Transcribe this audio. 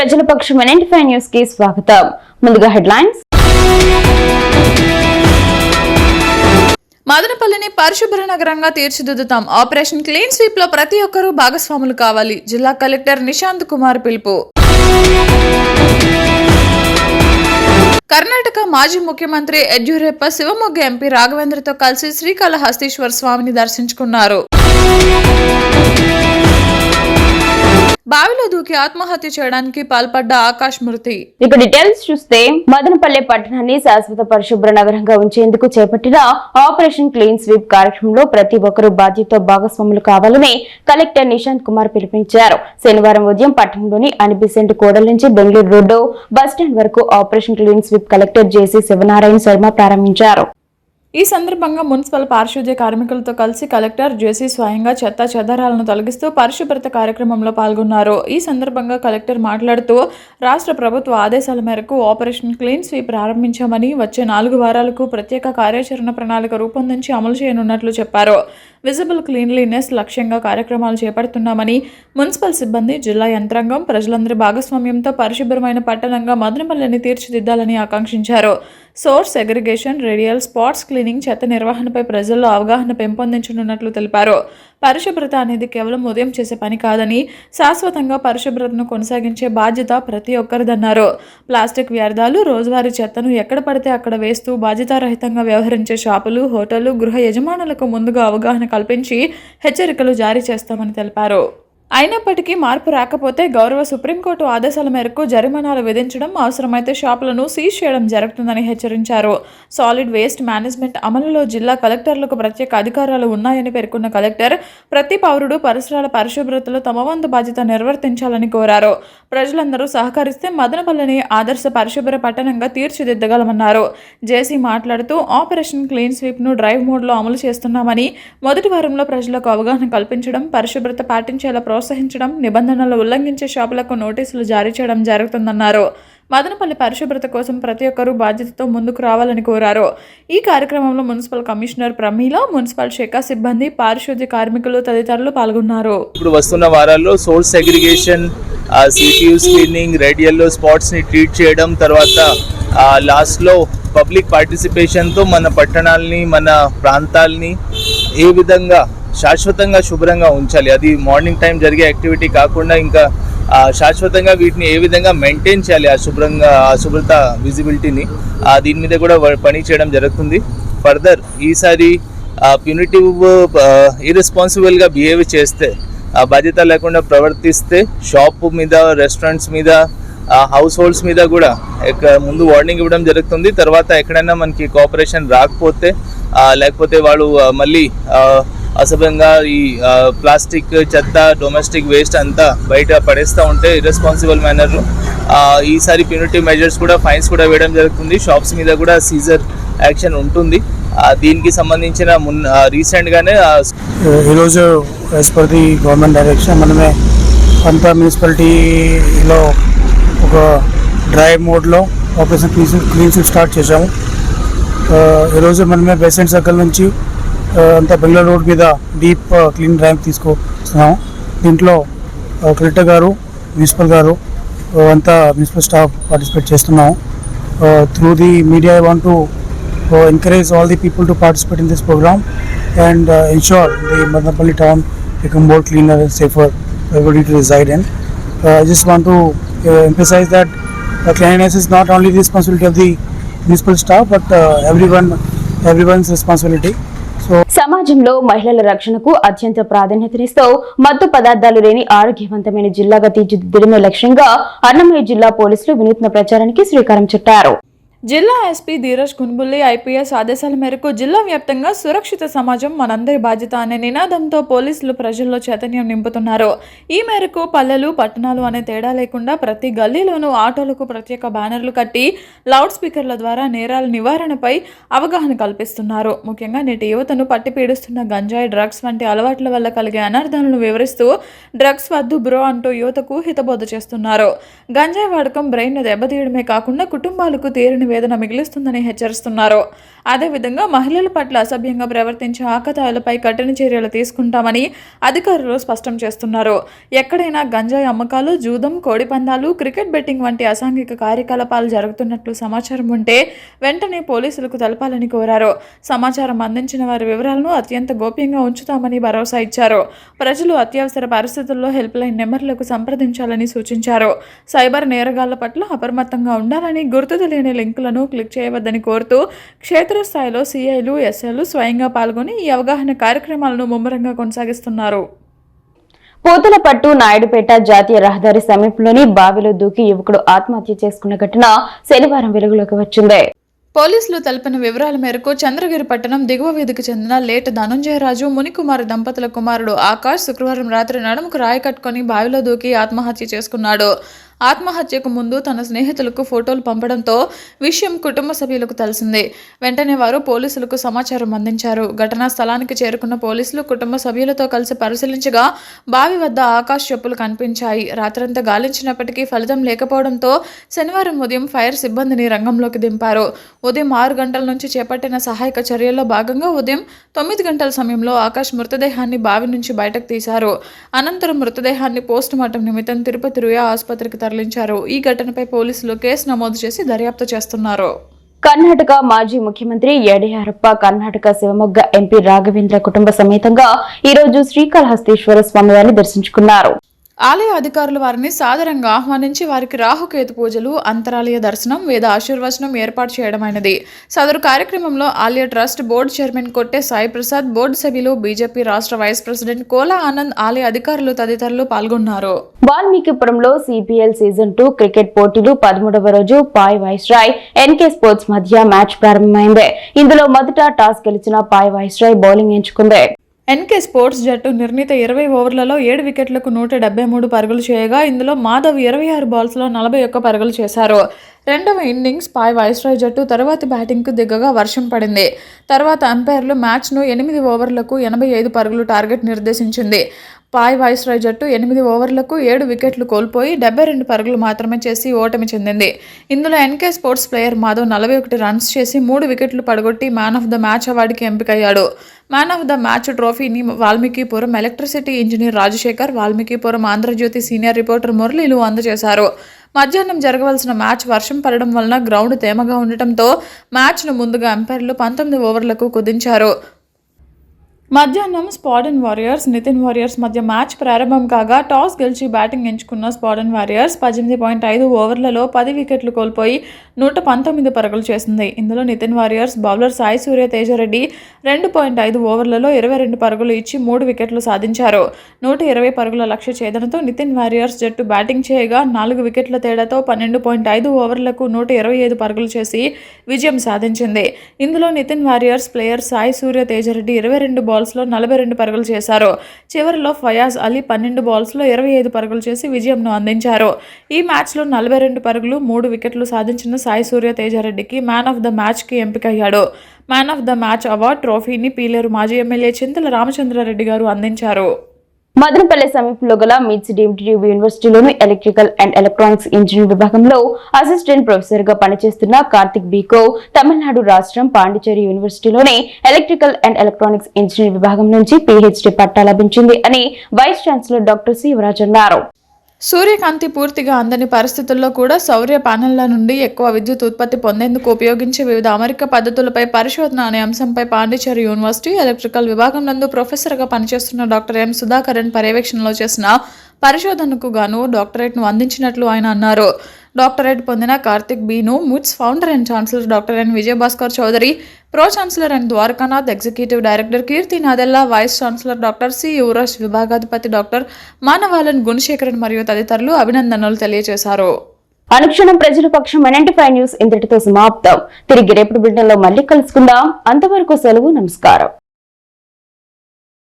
ప్రజల పక్షం NN news కి స్వాగతం. ముందుగా హెడ్లైన్స్. మదనపల్లిని పరిశుభ్ర నగరంగా తీర్చిదిద్దుతాం. ఆపరేషన్ క్లీన్ స్వీప్ లో ప్రతి ఒక్కరూ భాగస్వాములు కావాలి. జిల్లా కలెక్టర్ నిశాంత్ కుమార్ పిలుపు. కర్ణాటక మాజీ ముఖ్యమంత్రి యడ్యూరప్ప శివమొగ్గ ఎంపీ రాఘవేంద్రతో కలిసి శ్రీకాళహస్తీశ్వర స్వామిని దర్శించుకున్నారు. బావిలో దూకి ఆత్మహత్య చేయడానికి పాల్పడ్డ ఆకాష్ మృతి. ఇక డీటెయిల్స్ చూస్తే, మదనపల్లె పట్టణాన్ని శాశ్వత పరిశుభ్ర నగరంగా ఉంచేందుకు చేపట్టిన ఆపరేషన్ క్లీన్ స్వీప్ కార్యక్రమంలో ప్రతి ఒక్కరూ బాధ్యతతో భాగస్వాములు కావాలని కలెక్టర్ నిశాంత్ కుమార్ పిలుపునిచ్చారు. శనివారం ఉదయం పట్టణంలోని అనిబిసెంట్ కోడల నుంచి బెంగళూరు రోడ్డు బస్టాండ్ వరకు ఆపరేషన్ క్లీన్ స్వీప్ కలెక్టర్ జేసీ శివనారాయణ శర్మ ప్రారంభించారు. ఈ సందర్భంగా మున్సిపల్ పారిశుద్ధ్య కార్మికులతో కలిసి కలెక్టర్ జేసీ స్వయంగా చెత్త చెదారాలను తొలగిస్తూ పరిశుభ్రత కార్యక్రమంలో పాల్గొన్నారు. ఈ సందర్భంగా కలెక్టర్ మాట్లాడుతూ, రాష్ట్ర ప్రభుత్వ ఆదేశాల మేరకు ఆపరేషన్ క్లీన్ స్వీప్ ప్రారంభించామని, వచ్చే 4 వారాలకు ప్రత్యేక కార్యాచరణ ప్రణాళిక రూపొందించి అమలు చేయనున్నట్లు చెప్పారు. విజిబుల్ క్లీన్లీనెస్ లక్ష్యంగా కార్యక్రమాలు చేపడుతున్నామని, మున్సిపల్ సిబ్బంది, జిల్లా యంత్రాంగం, ప్రజలందరి భాగస్వామ్యంతో పరిశుభ్రమైన పట్టణంగా మదనపల్లిని తీర్చిదిద్దాలని ఆకాంక్షించారు. Source segregation, radial spots cleaning, చెత్త నిర్వహణపై ప్రజల్లో అవగాహన పెంపొందించనున్నట్లు తెలిపారు. పరిశుభ్రత అనేది కేవలం ఉదయం చేసే పని కాదని, శాశ్వతంగా పరిశుభ్రతను కొనసాగించే బాధ్యత ప్రతి ఒక్కరిదన్నారు. ప్లాస్టిక్ వ్యర్థాలు, రోజువారీ చెత్తను ఎక్కడ పడితే అక్కడ వేస్తూ బాధ్యతారహితంగా వ్యవహరించే షాపులు, హోటళ్లు, గృహ యజమానులకు ముందుగా అవగాహన కల్పించి హెచ్చరికలు జారీ చేస్తామని తెలిపారు. అయినప్పటికీ మార్పు రాకపోతే గౌరవ సుప్రీంకోర్టు ఆదేశాల మేరకు జరిమానాలు విధించడం, అవసరమైతే షాపులను సీజ్ చేయడం జరుగుతుందని హెచ్చరించారు. సాలిడ్ వేస్ట్ మేనేజ్మెంట్ అమలులో జిల్లా కలెక్టర్లకు ప్రత్యేక అధికారాలు ఉన్నాయని పేర్కొన్న కలెక్టర్, ప్రతి పౌరుడు పరిసరాల పరిశుభ్రతలో తమ వంతు బాధ్యత నిర్వర్తించాలని కోరారు. ప్రజలందరూ సహకరిస్తే మదనపల్లిని ఆదర్శ పరిశుభ్ర పట్టణంగా తీర్చిదిద్దగలమన్నారు. జేసీ మాట్లాడుతూ, ఆపరేషన్ క్లీన్ స్వీప్ ను డ్రైవ్ మోడ్లో అమలు చేస్తున్నామని, మొదటి వారంలో ప్రజలకు అవగాహన కల్పించడం, పరిశుభ్రత పాటించేలా ప్రోత్సహించడం, నిబంధనలు ఉల్లంఘించే షాపులకు నోటీసులు జారీ చేయడం జరుగుతుందన్నారు. మదనపల్లి పరిశుభ్రత కోసం ప్రతి ఒక్కరూ బాధ్యతతో ముందుకు రావాలని కోరారు. ఈ కార్యక్రమంలో మున్సిపల్ కమిషనర్ ప్రమీల, మున్సిపల్ శాఖ సిబ్బంది, పారిశుద్ధ్య కార్మికులు తదితరులు పాల్గొన్నారు. ఇప్పుడు వస్తున్న వారాల్లో సోర్స్ సెగ్రిగేషన్, సిటియూస్ క్లీనింగ్, రేడియల్లో స్పాట్స్ ని ట్రీట్ చేయడం, తర్వాత లాస్ట్లో పబ్లిక్ పార్టిసిపేషన్తో మన పట్టణాలని, మన ప్రాంతాలని ఏ విధంగా శాశ్వతంగా శుభ్రంగా ఉంచాలి, అది మార్నింగ్ టైం జరిగే యాక్టివిటీ కాకుండా ఇంకా శాశ్వతంగా వీటిని ఏ విధంగా మెయింటైన్ చేయాలి, ఆ శుభ్రత విజిబిలిటీని, దీని మీద కూడా పని చేయడం జరుగుతుంది. ఫర్దర్ ఈసారి ప్యూనిటివ్ ఇర్రెస్పాన్సిబుల్గా బిహేవ్ చేస్తే, బాధ్యత లేకుండా ప్రవర్తిస్తే షాప్ మీద, రెస్టారెంట్స్ మీద, హౌస్ హోల్డ్స్ మీద కూడా ముందు వార్నింగ్ ఇవ్వడం జరుగుతుంది. తర్వాత ఎక్కడైనా మనకి కోఆపరేషన్ రాకపోతే, లేకపోతే వాళ్ళు మళ్ళీ అసభ్యంగా ఈ ప్లాస్టిక్, చెత్త, డొమెస్టిక్ వేస్ట్ అంతా బయట పడేస్తూ ఉంటే ఇర్రెస్పాన్సిబుల్ మేనర్లో ఈసారి ప్యూనిటివ్ మెజర్స్ కూడా, ఫైన్స్ కూడా వేయడం జరుగుతుంది. షాప్స్ మీద కూడా సీజర్ యాక్షన్ ఉంటుంది. దీనికి సంబంధించిన రీసెంట్గానే ఈరోజు as per the government direction మనమే పంత మున్సిపాలిటీలో ఒక డ్రైవ్ మోడ్లో ఆపరేషన్ క్లీన్ స్వీప్ స్టార్ట్ చేశాము. ఈరోజు మనమే బేసెంట్ సర్కిల్ నుంచి అంతా బెంగళూరు రోడ్ మీద డీప్ క్లీన్ డ్రైవ్ తీసుకొస్తున్నాము. దీంట్లో కలెక్టర్ గారు, మున్సిపల్ గారు అంతా మున్సిపల్ స్టాఫ్ పార్టిసిపేట్ చేస్తున్నాము. Through the media I want to encourage all the people to participate in this program and ensure the Madanapalli town become more cleaner and safer for everybody to reside in. I just want to emphasize that cleanliness is not only the responsibility of the municipal staff but everyone's responsibility. సమాజంలో మహిళల రక్షణకు అత్యంత ప్రాధాన్యతనిస్తూ మత్తు పదార్థాలు లేని ఆరోగ్యవంతమైన జిల్లాగా తీర్చిదిద్దడమే లక్ష్యంగా అన్నమయ్య జిల్లా పోలీసులు వినూత్న ప్రచారానికి శ్రీకారం చుట్టారు. జిల్లా ఎస్పీ ధీరజ్ కున్బుల్లి ఐపీఎస్ ఆదేశాల మేరకు జిల్లా వ్యాప్తంగా సురక్షిత సమాజం మనందరి బాధ్యత అనే నినాదంతో పోలీసులు ప్రజల్లో చైతన్యం నింపుతున్నారు. ఈ మేరకు పల్లెలు, పట్టణాలు అనే తేడా లేకుండా ప్రతి గల్లీలోనూ ఆటోలకు ప్రత్యేక బ్యానర్లు కట్టి లౌడ్ స్పీకర్ల ద్వారా నేరాల నివారణపై అవగాహన కల్పిస్తున్నారు. ముఖ్యంగా నేటి యువతను పట్టి పీడిస్తున్న గంజాయి, డ్రగ్స్ వంటి అలవాట్ల వల్ల కలిగే అనర్థాలను వివరిస్తూ డ్రగ్స్ వద్దు బ్రో అంటూ యువతకు హితబోధ చేస్తున్నారు. గంజాయి వాడకం బ్రెయిన్ను దెబ్బతీయడమే కాకుండా కుటుంబాలకు తీరని వేదన మిగిలిస్తుందని హెచ్చరిస్తున్నారు. అదేవిధంగా మహిళల పట్ల అసభ్యంగా ప్రవర్తించే ఆకతాయిలపై కఠిన చర్యలు తీసుకుంటామని అధికారులు స్పష్టం చేస్తున్నారు. ఎక్కడైనా గంజాయి అమ్మకాలు, జూదం, కోడి పందాలు, క్రికెట్ బెట్టింగ్ వంటి అసాంఘిక కార్యకలాపాలు జరుగుతున్నట్లు సమాచారం ఉంటే వెంటనే పోలీసులకు తెలపాలని కోరారు. సమాచారం అందించిన వారి వివరాలను అత్యంత గోప్యంగా ఉంచుతామని భరోసా ఇచ్చారు. ప్రజలు అత్యవసర పరిస్థితుల్లో హెల్ప్ లైన్ నెంబర్లకు సంప్రదించాలని సూచించారు. సైబర్ నేరగాళ్ల పట్ల అప్రమత్తంగా ఉండాలని, గుర్తు తెలియని లింకులను క్లిక్ చేయవద్దని కోరుతూ క్షేత్రస్థాయిలో సీఐలు, ఎస్ఐలు స్వయంగా పాల్గొని ఈ అవగాహన కార్యక్రమాలను ముమ్మరంగా కొనసాగిస్తున్నారు. పూతలపట్టు నాయుడుపేట జాతీయ రహదారి సమీపంలోని బావిలో దూకి యువకుడు ఆత్మహత్య చేసుకున్న ఘటన శనివారం వెలుగులోకి వచ్చింది. పోలీసులు తెలిపిన వివరాల మేరకు చంద్రగిరి పట్టణం దిగువ వీధికి చెందిన లేట్ ధనుంజయరాజు, మునికుమార్ దంపతుల కుమారుడు ఆకాష్ శుక్రవారం రాత్రి నడుముకు రాయి కట్టుకుని బావిలో దూకి ఆత్మహత్య చేసుకున్నాడు. ఆత్మహత్యకు ముందు తన స్నేహితులకు ఫోటోలు పంపడంతో విషయం కుటుంబ సభ్యులకు తెలిసింది. వెంటనే వారు పోలీసులకు సమాచారం అందించారు. ఘటనా స్థలానికి చేరుకున్న పోలీసులు కుటుంబ సభ్యులతో కలిసి పరిశీలించగా బావి వద్ద ఆకాష్ చెప్పులు కనిపించాయి. రాత్రంతా గాలించినప్పటికీ ఫలితం లేకపోవడంతో శనివారం ఉదయం ఫైర్ సిబ్బందిని రంగంలోకి దింపారు. ఉదయం 6 గంటల నుంచి చేపట్టిన సహాయక చర్యల్లో భాగంగా ఉదయం 9 గంటల సమయంలో ఆకాష్ మృతదేహాన్ని బావి నుంచి బయటకు తీశారు. అనంతరం మృతదేహాన్ని పోస్టుమార్టం నిమిత్తం తిరుపతి రుయా ఆసుపత్రికి తరలించారు. ఈ ఘటనపై పోలీసులు కేసు నమోదు చేసి దర్యాప్తు చేస్తున్నారు. కర్ణాటక మాజీ ముఖ్యమంత్రి యడియూరప్ప కర్ణాటక శివమొగ్గ ఎంపీ రాఘవేంద్ర కుటుంబ సమేతంగా ఈ రోజు శ్రీకాళహస్తీశ్వర స్వామివారిని దర్శించుకున్నారు. ఆలయ అధికారులు వారిని సాదరంగా ఆహ్వానించి వారికి రాహుకేతు పూజలు, అంతరాలయ దర్శనం, వేద ఆశీర్వచనం ఏర్పాటు చేయడమైనది. సదరు కార్యక్రమంలో ఆలయ ట్రస్ట్ బోర్డు చైర్మన్ కొట్టే సాయి ప్రసాద్, బోర్డు సభ్యులు, బీజేపీ రాష్ట్ర వైస్ ప్రెసిడెంట్ కోలా ఆనంద్, ఆలయ అధికారులు తదితరులు పాల్గొన్నారు. వాల్మీకిపురంలో సిపిఎల్ సీజన్ 2 క్రికెట్ పోటీలు 13వ రోజు పాయ్ వైస్రాయ్ ఎన్కే స్పోర్ట్స్ మధ్య మ్యాచ్ ప్రారంభమైంది. ఇందులో మొదట టాస్ గెలిచిన పాయ్ వైస్రాయ్ బౌలింగ్ ఎంచుకుంది. ఎన్కే స్పోర్ట్స్ జట్టు నిర్ణీత 20 ఓవర్లలో 7 వికెట్లకు 173 పరుగులు చేయగా ఇందులో మాధవ్ 26 బాల్స్లో 41 పరుగులు చేశారు. రెండవ ఇన్నింగ్స్ పాయ్ వైస్రాయ్ జట్టు తరువాతి బ్యాటింగ్కు దిగ్గగా వర్షం పడింది. తర్వాత అంపైర్లు మ్యాచ్ను 8 ఓవర్లకు 85 పరుగులు టార్గెట్ నిర్దేశించింది. పాయ్ వైస్రాయ్ జట్టు 8 ఓవర్లకు 7 వికెట్లు కోల్పోయి 72 పరుగులు మాత్రమే చేసి ఓటమి చెందింది. ఇందులో NK sports player Madhav 41 runs చేసి 3 వికెట్లు పడగొట్టి మ్యాన్ ఆఫ్ ద మ్యాచ్ అవార్డుకి ఎంపికయ్యాడు. మ్యాన్ ఆఫ్ ద మ్యాచ్ ట్రోఫీని Valmikipuram electricity engineer Rajasekhar, Valmikipuram Andhra Jyothy senior reporter మురళీలు అందజేశారు. మధ్యాహ్నం జరగవలసిన మ్యాచ్ వర్షం పడడం వలన గ్రౌండ్ తేమగా ఉండటంతో మ్యాచ్ను ముందుగా అంపైర్లు 19 ఓవర్లకు కుదించారు. మధ్యాహ్నం స్పాడన్ వారియర్స్, నితిన్ వారియర్స్ మధ్య మ్యాచ్ ప్రారంభం కాగా టాస్ గెలిచి బ్యాటింగ్ ఎంచుకున్న స్పాడన్ వారియర్స్ 18.5 ఓవర్లలో 10 వికెట్లు కోల్పోయి 119 పరుగులు చేసింది. ఇందులో నితిన్ వారియర్స్ బౌలర్ సాయి సూర్య తేజరెడ్డి 2.5 ఓవర్లలో 22 పరుగులు ఇచ్చి 3 వికెట్లు సాధించారు. 120 పరుగుల లక్ష్య ఛేదనతో నితిన్ వారియర్స్ జట్టు బ్యాటింగ్ చేయగా 4 వికెట్ల తేడాతో 12.5 ఓవర్లకు 125 పరుగులు చేసి విజయం సాధించింది. ఇందులో నితిన్ వారియర్స్ ప్లేయర్ సాయి సూర్య తేజరెడ్డి 22 బాల్స్లో 42 పరుగులు చేశారు. చివరిలో ఫయాజ్ అలీ 12 బాల్స్లో 25 పరుగులు చేసి విజయంను అందించారు. ఈ మ్యాచ్లో 42 పరుగులు 3 వికెట్లు సాధించిన సాయి సూర్య తేజారెడ్డికి మ్యాన్ ఆఫ్ ద మ్యాచ్కి ఎంపికయ్యాడు. Man of the match award ట్రోఫీని పీలేరు మాజీ ఎమ్మెల్యే చింతల రామచంద్రారెడ్డి గారు అందించారు. మదనపల్లె సమీపంలో గల మిట్స్ deemed యూనివర్సిటీలోని electrical and electronics engineering విభాగంలో అసిస్టెంట్ ప్రొఫెసర్ గా పనిచేస్తున్న కార్తిక్ బీకో తమిళనాడు రాష్ట్రం Pondicherry యూనివర్సిటీలోని electrical and electronics engineering విభాగం నుంచి పీహెచ్డీ పట్టా లభించింది అని vice chancellor doctor C Yuvraj అన్నారు. సూర్యకాంతి పూర్తిగా అందని పరిస్థితుల్లో కూడా సౌర ప్యానెళ్ల నుండి ఎక్కువ విద్యుత్ ఉత్పత్తి పొందేందుకు ఉపయోగించే వివిధ అమరిక పద్ధతులపై పరిశోధన అనే అంశంపై పాండిచేరి యూనివర్సిటీ ఎలక్ట్రికల్ విభాగం నందు ప్రొఫెసర్గా పనిచేస్తున్న డాక్టర్ ఎం సుధాకరన్ పర్యవేక్షణలో చేసిన పరిశోధనకు గాను డాక్టరేట్ను అందించినట్లు ఆయన అన్నారు. డాక్టరేట్ పొందిన కార్తిక్ బీను MITS founder and chancellor doctor N Vijayabhaskar Chowdary, pro chancellor and Dwarakanath, executive director Keerthi Nadella, vice chancellor doctor C Yuvaraj, విభాగాధిపతి డాక్టర్ మానవాలన్ గుణశేఖరన్ మరియు తదితరులు అభినందనలు తెలియజేశారు. అనుక్షణం ప్రజల పక్షం 95 న్యూస్ ఇంతటితో సమాప్తం. తిరిగి రేపటి బిడ్డల్లో మళ్ళీ కలుసుకుందాం. అంతవరకు సెలవు. నమస్కారం.